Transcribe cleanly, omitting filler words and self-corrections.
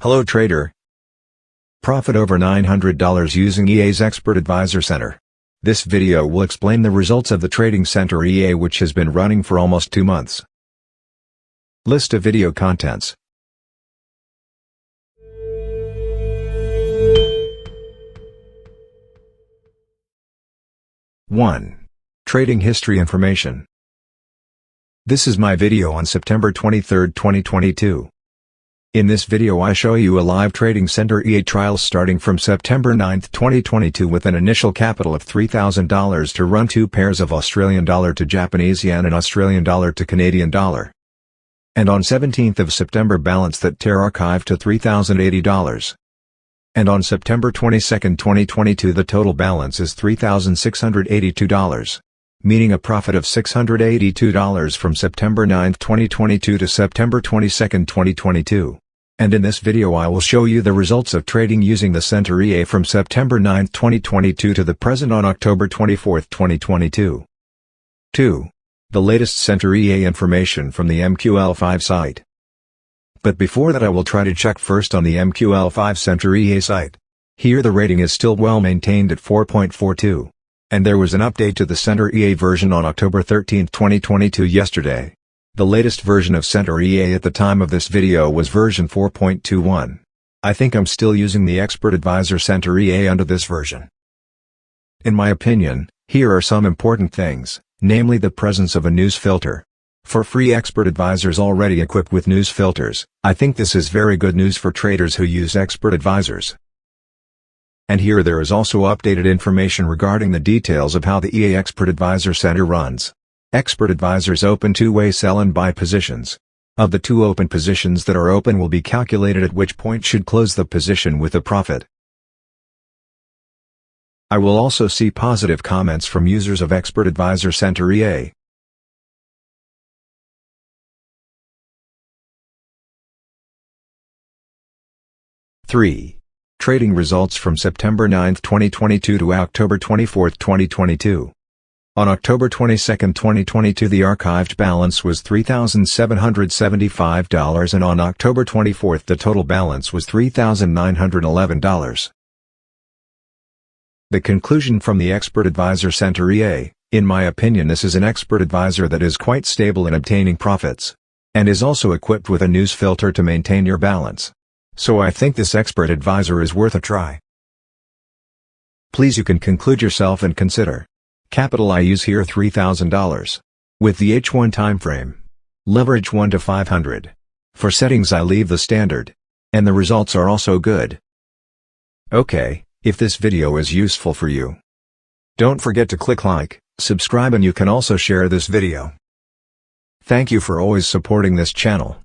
Hello trader. Profit over $900 using EA's Expert Advisor Center. This video will explain the results of the trading center EA, which has been running for almost 2 months. List of video contents. One. Trading history information. This is my video on September 23, 2022. In this video I show you a live trading center EA trial starting from September 9, 2022 with an initial capital of $3,000 to run 2 pairs of Australian dollar to Japanese yen and Australian dollar to Canadian dollar. And on 17th of September balance that tier archived to $3,080. And on September 22, 2022 the total balance is $3,682. Meaning a profit of $682 from September 9, 2022 to September 22, 2022. And in this video I will show you the results of trading using the center EA from September 9, 2022 to the present on October 24, 2022. 2. The latest center EA information from the MQL5 site. But before that I will try to check first on the MQL5 center EA site. Here the rating is still well maintained at 4.42. And there was an update to the Center EA version on October 13, 2022 yesterday. The latest version of Center EA at the time of this video was version 4.21. I think I'm still using the Expert Advisor Center EA under this version. In my opinion, here are some important things, namely the presence of a news filter. For free expert advisors already equipped with news filters, I think this is very good news for traders who use expert advisors. And here there is also updated information regarding the details of how the EA Expert Advisor Center runs. Expert advisors open 2-way sell and buy positions. Of the 2 open positions that are open will be calculated at which point should close the position with a profit. I will also see positive comments from users of Expert Advisor Center EA. Three. Trading results from September 9, 2022 to October 24, 2022. On October 22, 2022 the archived balance was $3,775 and on October 24 the total balance was $3,911. The conclusion from the Expert Advisor Center EA, in my opinion this is an expert advisor that is quite stable in obtaining profits. And is also equipped with a news filter to maintain your balance. So I think this expert advisor is worth a try. Please you can conclude yourself and consider. Capital I use here $3,000. With the H1 time frame. Leverage 1 to 500. For settings I leave the standard. And the results are also good. Okay, if this video is useful for you, don't forget to click like, subscribe and you can also share this video. Thank you for always supporting this channel.